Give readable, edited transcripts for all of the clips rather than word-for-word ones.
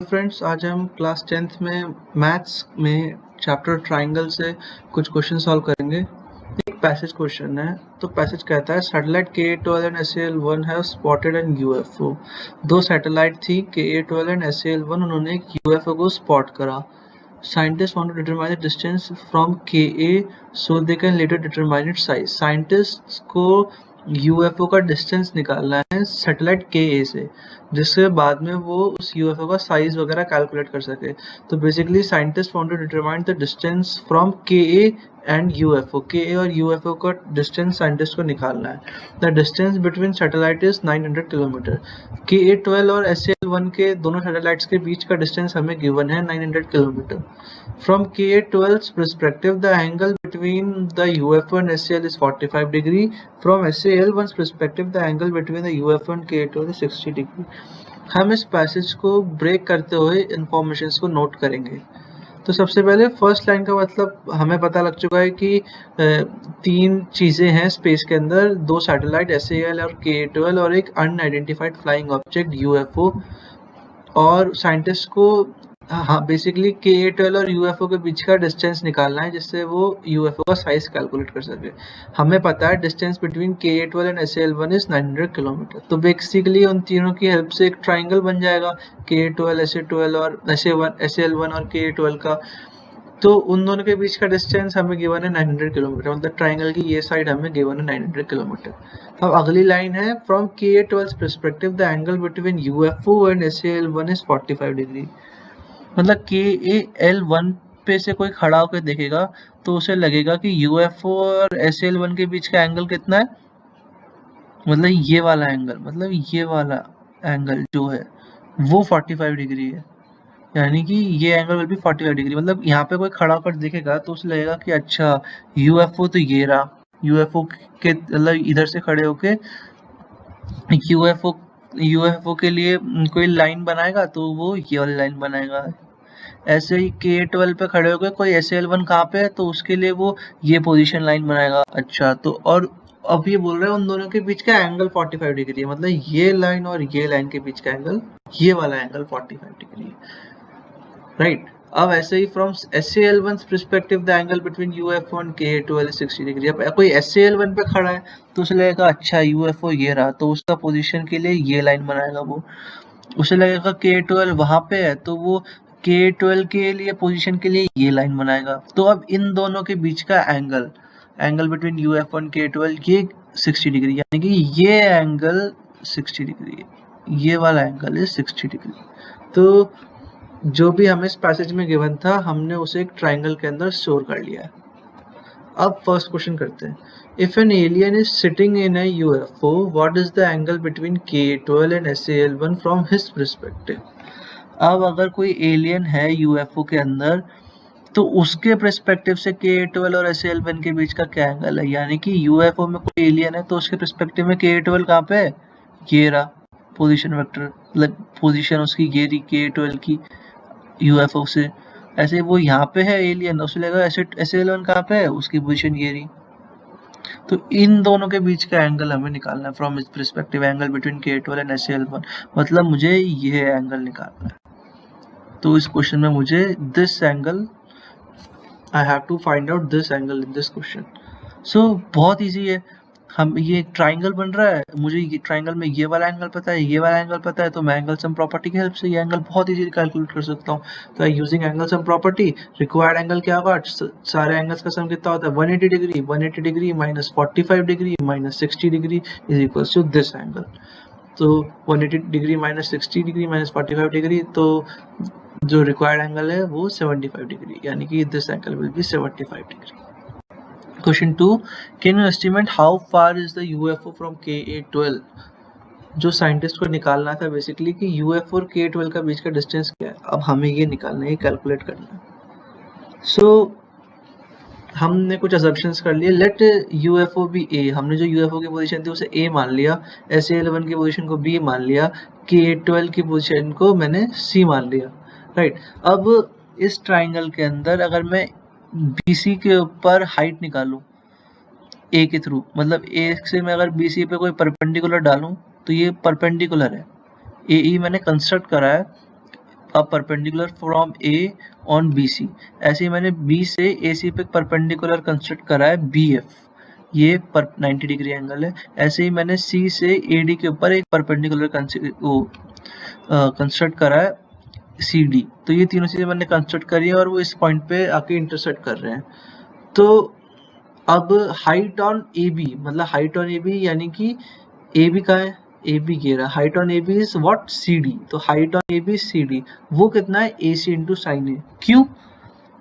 Friends, आज हम class 10th में मैथ्स में चैप्टर ट्राइंगल से कुछ क्वेश्चन सॉल्व करेंगे। एक पैसेज क्वेश्चन है। तो पैसेज कहता है satellite KA-12 and SAL-1 have spotted an UFO। दो सैटेलाइट थी KA-12 एंड SAL-1, उन्होंने एक UFO को स्पॉट करा। Scientist want to determine the distance from KA so they can later determine its size. Scientist को UFO का distance निकालना है सैटेलाइट KA से, जिसके बाद में वो उस UFO का साइज वगैरह कैलकुलेट कर सके। तो basically scientist want to determine the distance from KA and UFO। KA और UFO का डिस्टेंस साइंटिस्ट को निकालना है। The distance between satellite is 900 kilometre. KA-12 और SAL-1 के दोनों सैटेलाइट्स के बीच का डिस्टेंस हमें गिवन है 900 kilometre. From KA-12's perspective, the angle between the UFO and SAL is 45 degree. From SAL-1's perspective, the angle between the UFO and KA-12 is 60 degree. हम इस passage को ब्रेक करते हुए इंफॉर्मेशंस को नोट करेंगे। तो सबसे पहले फर्स्ट लाइन का मतलब हमें पता लग चुका है कि तीन चीज़ें हैं स्पेस के अंदर, दो सैटेलाइट SAL और KA-12 और एक अनआइडेंटिफाइड फ्लाइंग ऑब्जेक्ट UFO। और साइंटिस्ट को बेसिकली KA-12 और UFO के बीच का डिस्टेंस निकालना है, जिससे वो UFO का साइज कैलकुलेट कर सके। हमें पता है distance between KA-12 and SAL-1 is 900 kilometre. तो बेसिकली उन तीनों की हेल्प से एक ट्राइंगल बन जाएगा, KA-12, SA-12 और SAL-1 और KA-12 का। तो उन दोनों के बीच का डिस्टेंस हमें गिवन है 900 किलोमीटर, मतलब ट्राइंगल की ये साइड हमें गिवन है 900 किलोमीटर। अब अगली लाइन है from KA-12 perspective the angle between UFO and SAL-1 is 45 degree. मतलब KA-L1 पे से कोई खड़ा होकर देखेगा तो उसे लगेगा कि UFO और SAL-1 के बीच का एंगल कितना है, मतलब ये वाला एंगल, मतलब ये वाला एंगल जो है वो 45 डिग्री है। यानी कि ये एंगल विल बी 45 डिग्री। मतलब यहाँ पे कोई खड़ा होकर देखेगा तो उसे लगेगा कि अच्छा UFO तो ये रहा, UFO के मतलब इधर से खड़े होके UFO के लिए कोई लाइन बनाएगा तो वो ये वाली लाइन बनाएगा। ऐसे ही KA-12 पे खड़े होकर कोई SAL-1 कहाँ पे है तो उसके लिए वो ये पोजीशन लाइन बनाएगा। अच्छा, तो और अब ये बोल रहे हैं उन दोनों के बीच का एंगल 45 डिग्री है, मतलब ये लाइन और ये लाइन के बीच का एंगल, ये वाला एंगल 45 डिग्री है, राइट। अब ऐसे ही from SAL-1's perspective the angle between UFO and KA-12 is 60 degree. अब कोई SAL-1 पे खड़ा है तो उसे लगेगा अच्छा UFO ये रहा, तो उसका पोजीशन के लिए ये लाइन बनाएगा वो। उसे लगेगा KA-12 वहाँ पे है तो वो KA-12 के लिए पोजीशन के लिए ये लाइन बनाएगा। तो अब इन दोनों के बीच का angle between UFO and KA-12 ये 60 डिग्री, यानी कि ये एंगल 60 डिग्री है, ये वाला एंगल है 60 डिग्री। तो जो भी हमें इस पैसेज में गिवन था हमने उसे एक ट्राइंगल के अंदर स्टोर कर लिया है। अब फर्स्ट क्वेश्चन करते हैं। If an alien is sitting in a UFO, what is the angle between KA-12 and SAL-1 from his perspective. अब अगर कोई एलियन है UFO के अंदर तो उसके पर्सपेक्टिव से KA-12 और SAL-1 के बीच का क्या एंगल है। यानी कि UFO में कोई एलियन है तो उसके पर्सपेक्टिव में KA-12 कहाँ पे है, ये रहा पोजीशन वेक्टर, मतलब पोजीशन उसकी ये रही KA-12 की UFO से। ऐसे वो यहाँ पे है एलियन, उसे लगेगा SAL-1 कहाँ पे है, उसकी पोजीशन ये रही। तो इन दोनों के बीच का एंगल हमें निकालना है फ्रॉम इस perspective, angle between KA-12 and SAL-1, मतलब मुझे ये एंगल निकालना है। तो इस क्वेश्चन में मुझे this angle, I have to find out this angle in this question. So बहुत इजी है, हम ये एक ट्राइंगल बन रहा है, मुझे ये ट्राइंगल में ये वाला एंगल पता है, ये वाला एंगल पता है, तो मैं एंगल सम प्रॉपर्टी की हेल्प से ये एंगल बहुत इजीली कैलकुलेट कर सकता हूँ। तो using angle sum property, required angle क्या होगा, सारे एंगल्स का सम कितना होता है 180 degree, 180 degree minus 45 degree minus 60 degree is equals to this angle. तो 180 degree minus 60 degree minus 45 degree, तो जो रिक्वायर्ड एंगल है वो 75 डिग्री, यानी कि this angle will be 75 degree. Question 2, can you estimate how far is the UFO from KA-12। जो scientist को निकालना था बेसिकली कि UFO और KA-12 का बीच का डिस्टेंस क्या है। अब हमें ये निकालना है, कैलकुलेट करना है। सो हमने कुछ असम्पशंस कर लिए। लेट UFO बी A, हमने जो UFO की पोजीशन थी उसे A मान लिया, SAL-1 की पोजीशन को B मान लिया, KA-12 की पोजीशन को मैंने C मान लिया, राइट। अब इस ट्राइंगल के अंदर अगर मैं BC के ऊपर हाइट निकालूं A के थ्रू, मतलब A से मैं अगर BC पे कोई परपेंडिकुलर डालूं तो ये परपेंडिकुलर है। AE मैंने कंस्ट्रक्ट करा है a perpendicular from A on B C. ऐसे ही मैंने बी से ए सी पे परपेंडिकुलर कंस्ट्रक्ट करा है बी एफ, ये 90 डिग्री एंगल है। ऐसे ही मैंने सी से ए डी के ऊपर एक परपेंडिकुलर कंस्ट्रक्ट करा है सी डी। तो ये तीनों चीज़ें मैंने कंस्ट्रक्ट करी है और वो इस पॉइंट पे आके इंटरसेक्ट कर रहे हैं। तो अब हाइट ऑन ए बी, मतलब हाइट ऑन ए बी यानी कि ए बी का है, ए बी ये रहा, height on A B is what C D. तो height on A B C D, वो कितना है ए सी इंटू साइन ए। क्यों?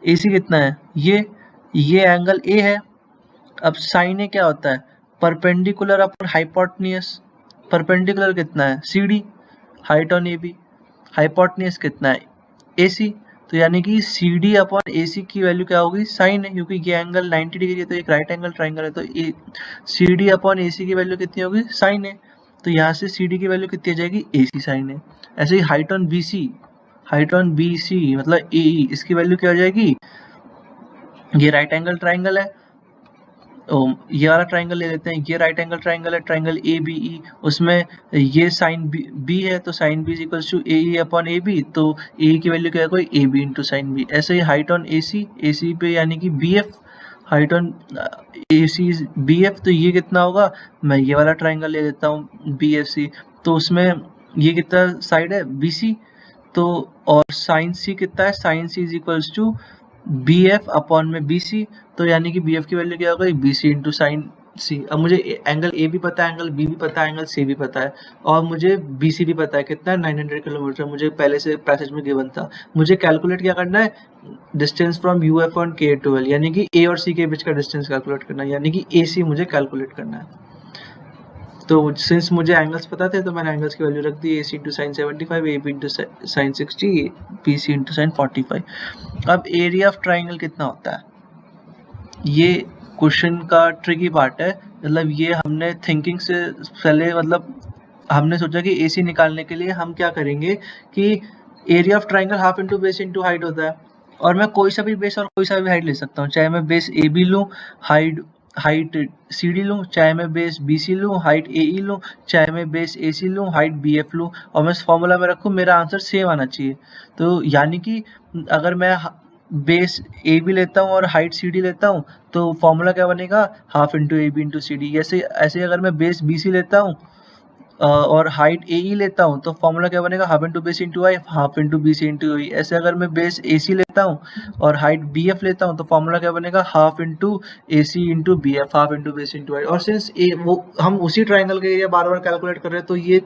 ए सी कितना है, ये एंगल ए है। अब साइन ए क्या होता है, परपेंडिकुलर अपॉन हाइपोटेन्यूज। परपेंडिकुलर कितना है C D, height on A B, hypotenuse कितना है ए सी। तो यानी कि सी डी अपॉन ए सी की वैल्यू क्या होगी, साइन है, क्योंकि ये एंगल 90 डिग्री है तो एक राइट एंगल ट्राइंगल है, तो सी डी अपॉन ए सी की वैल्यू कितनी होगी, साइन है। तो यहाँ से सी डी की वैल्यू कितनी आ जाएगी, ए सी साइन है। ऐसे ही height on B C, height on B C मतलब ए ई, इसकी वैल्यू क्या हो जाएगी, ये राइट एंगल ट्राइंगल है, ये वाला ट्राइंगल ले लेते हैं, ये राइट एंगल ट्राइंगल है, ट्राइंगल ए बी ई, उसमें ये साइन बी है, तो sine B is equals to A E upon A B, तो ए की वैल्यू क्या है, कोई A B into sine B. ऐसे ही हाइट ऑन ए सी पे यानी कि B F, height on A C B F, तो ये कितना होगा, मैं ये वाला ट्राइंगल ले लेता हूँ बी एफ सी, तो उसमें ये कितना साइड है बी सी, तो और साइन सी कितना है, sine C is equals to B F upon में बी सी, तो यानी कि बी एफ की वैल्यू क्या होगा, B C into sine C. अब मुझे एंगल ए भी पता है, एंगल बी भी पता है, एंगल सी भी पता है, और मुझे बी सी भी पता है कितना है, 900 किलोमीटर, मुझे पहले से पैसेज में गिवन था। मुझे कैलकुलेट क्या करना है, distance from U F on के ट्वेल्व, यानी कि ए और सी के बीच का डिस्टेंस कैलकुलेट करना है, यानी कि ए सी मुझे कैलकुलेट करना है। तो सिंस मुझे एंगल्स पता थे तो मैंने एंगल्स की वैल्यू रख दी, A C into sine 75, A B into sine 60, B C into sine 45। अब एरिया ऑफ ट्राइंगल कितना होता है, ये क्वेश्चन का ट्रिकी पार्ट है। मतलब ये हमने थिंकिंग से पहले, मतलब हमने सोचा कि ए सी निकालने के लिए हम क्या करेंगे कि area of triangle half into base into height होता है, और मैं कोई सा भी बेस और कोई सा भी हाइट ले सकता हूँ, चाहे मैं बेस ए बी लूँ, हाइट सी डी लूँ, चाहे मैं बेस बी सी लूँ, हाइट ए ई लूँ, चाहे मैं बेस ए सी लूँ, हाइट बी एफ लूँ, और मैं इस फॉर्मूला में रखूँ, मेरा आंसर सेम आना चाहिए। तो यानी कि अगर मैं बेस ए बी लेता हूँ और हाइट सी डी लेता हूँ तो फॉर्मूला क्या बनेगा, half into A B into C D. ऐसे अगर मैं बेस बी सी लेता हूँ और हाइट ए ई लेता हूँ तो फॉर्मूला क्या बनेगा, half into base into I, half into B C into E. ऐसे अगर मैं बेस ए सी लेता हूँ और हाइट बी एफ लेता हूँ तो फॉर्मूला क्या बनेगा, half into A C into B F, half into base into I. और सिंस वो हम उसी ट्राइंगल का एरिया बार बार कैलकुलेट कर रहे हैं तो ये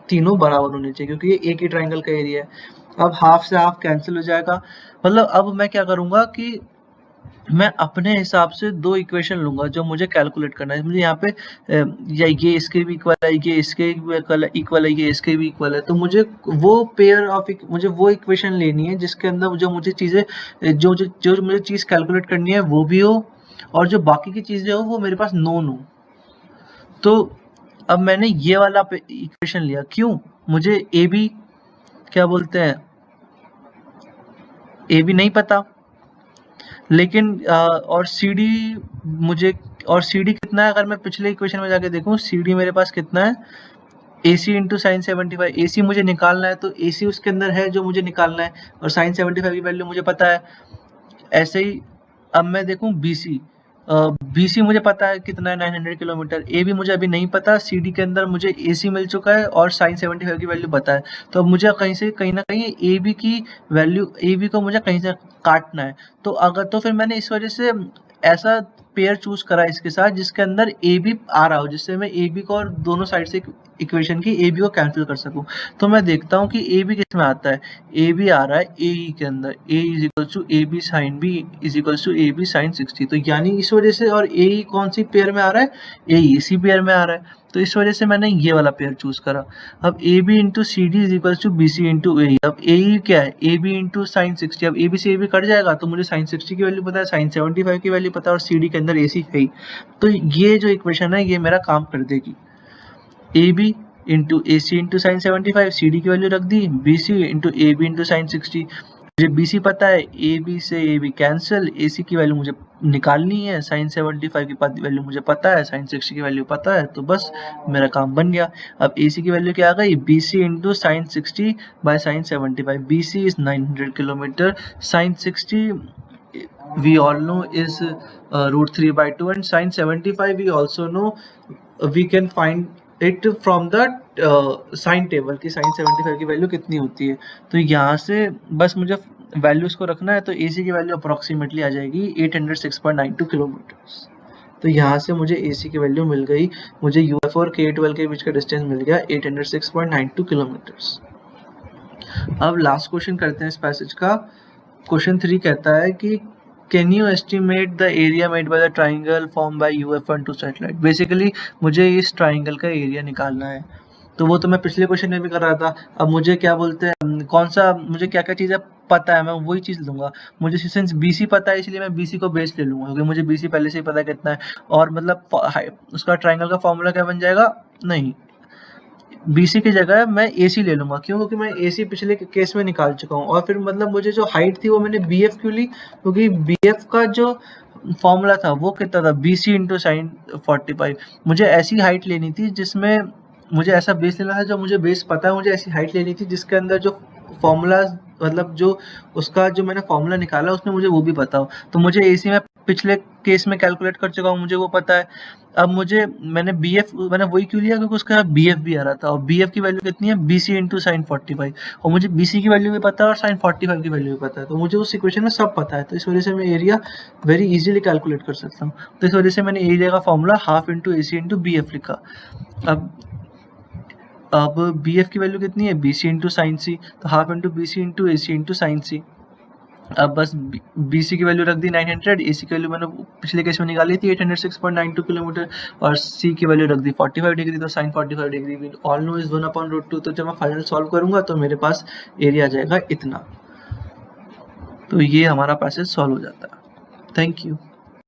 तीनों बराबर होने चाहिए, क्योंकि ये एक ही ट्राइंगल का एरिया है। अब हाफ से हाफ कैंसिल हो जाएगा, मतलब अब मैं क्या करूँगा कि मैं अपने हिसाब से दो इक्वेशन लूंगा जो मुझे कैलकुलेट करना है। मुझे यहाँ पे या ये इसके भी इक्वल है, ये इसके भी इक्वल है, ये इसके भी इक्वल है, तो मुझे वो पेयर ऑफ मुझे वो इक्वेशन लेनी है जिसके अंदर जो मुझे चीज़ें जो मुझे चीज़ कैलकुलेट करनी है वो भी हो, और जो बाकी की चीज़ें हो वो मेरे पास नोन हो। तो अब मैंने ये वाला इक्वेशन लिया, क्यों, मुझे ए बी क्या बोलते हैं, ए बी नहीं पता, लेकिन और सी डी मुझे, और सी डी कितना है, अगर मैं पिछले इक्वेशन में जाके देखूं सी डी मेरे पास कितना है, ए सी इंटू साइन 75। ए सी मुझे निकालना है तो ए सी उसके अंदर है जो मुझे निकालना है, और साइन 75 की वैल्यू मुझे पता है। ऐसे ही अब मैं देखूं बी सी, बी सी मुझे पता है कितना है, 900 किलोमीटर। ए बी मुझे अभी नहीं पता, सी डी के अंदर मुझे ए सी मिल चुका है और साइन 75 की वैल्यू पता है। तो अब मुझे कहीं ना कहीं ए बी की वैल्यू, ए बी को मुझे कहीं से काटना है। तो फिर मैंने इस वजह से ऐसा पेयर चूज करा इसके साथ जिसके अंदर ए बी आ रहा हो, जिससे मैं ए बी को और दोनों साइड से इक्वेशन की ए बी को कैंसिल कर सकूं। तो मैं देखता हूं कि ए बी किस में आता है, ए बी आ रहा है ए ई के अंदर, A is equal to A B sine B is equal to A B sine 60। तो यानी इस वजह से, और ए ई कौन सी पेयर में आ रहा है, ए ई इसी पेयर में आ रहा है, तो इस वजह से मैंने ये वाला पेयर चूज करा। अब A B into C D is equal to B C into A E. अब ए ई क्या है, ए बी इंटू साइन 60। अब ए बी से ए बी कट जाएगा तो मुझे साइन 60 की वैल्यू पता है, साइन 75 की वैल्यू पता है, और सी डी के अंदर ए सी है ही। तो ये जो इक्वेशन है ये मेरा काम कर देगी। A B into A C into sine 75, C D की वैल्यू रख दी, B C into A B into sine 60। मुझे बी सी पता है, ए बी से ए बी कैंसिल, ए सी की वैल्यू मुझे निकालनी है, साइन 75 की वैल्यू मुझे पता है, साइन 60 की वैल्यू पता है, तो बस मेरा काम बन गया। अब AC की वैल्यू क्या आ गई, BC into sine 60 by sine 75। BC is 900 kilometre, sine 60 we all know is √3/2, and sin 75 we also know, we can find it from the sine table की साइन 75 की वैल्यू कितनी होती है। तो यहाँ से बस मुझे वैल्यूज को रखना है, तो AC की वैल्यू अप्रोक्सीमेटली आ जाएगी 806.92 किलोमीटर। तो यहाँ से मुझे AC की वैल्यू मिल गई, मुझे UFO और K12 के बीच का डिस्टेंस मिल गया 806.92 किलोमीटर्स। अब लास्ट क्वेश्चन करते हैं इस पैसेज का। क्वेश्चन 3 कहता है कि can you estimate the area made by the triangle form by UF12 satellite. Basically मुझे इस ट्राइंगल का एरिया निकालना है, तो वो तो मैं पिछले क्वेश्चन में भी कर रहा था। अब मुझे क्या बोलते हैं, कौन सा मुझे क्या क्या चीज़ें पता है, मैं वही चीज़ लूँगा। मुझे सिंस BC पता है इसलिए मैं BC को बेस ले लूँगा, क्योंकि मुझे BC पहले से ही पता है कितना है। और मतलब उसका ट्राइंगल का फॉर्मूला क्या बन जाएगा, नहीं BC की जगह मैं AC ले लूँगा। क्यों, क्योंकि मैं AC पिछले केस में निकाल चुका हूँ। और फिर मतलब मुझे जो हाइट थी वो मैंने BF क्यों ली, क्योंकि BF का जो फॉर्मूला था वो कितना था, BC इंटू साइन 45। मुझे ऐसी हाइट लेनी थी जिसमें मुझे ऐसा बेस लेना था जो मुझे बेस पता है, मुझे ऐसी हाइट लेनी थी जिसके अंदर जो फॉर्मूला मतलब जो उसका जो मैंने फॉर्मूला निकाला उसमें मुझे वो भी पता हो। तो मुझे AC में पिछले केस में कैलकुलेट कर चुका हूँ, मुझे वो पता है। अब मैंने मैंने वही क्यों लिया, क्योंकि उसका BF भी आ रहा था, और BF की वैल्यू कितनी है, BC इंटू साइन 45। और मुझे BC की वैल्यू भी पता है और साइन 45 की वैल्यू भी पता है, तो मुझे उस इक्वेशन में सब पता है। तो इस वजह से मैं एरिया वेरी इजीली कैलकुलेट कर सकता हूँ। तो इस वजह से मैंने एरिया का formula half into AC into BF लिखा। अब BF की वैल्यू कितनी है, BC इंटू साइन C, तो half into BC into AC into sine C। अब बस BC की वैल्यू रख दी 900, AC की वैल्यू मैंने पिछले केस में निकाली थी 806.92 किलोमीटर, और C की वैल्यू रख दी 45 डिग्री, तो sine 45 degree we all know is 1/√2। तो जब मैं फाइनल सॉल्व करूंगा तो मेरे पास एरिया आ जाएगा इतना। तो ये हमारा पैसेज सॉल्व हो जाता है। Thank you.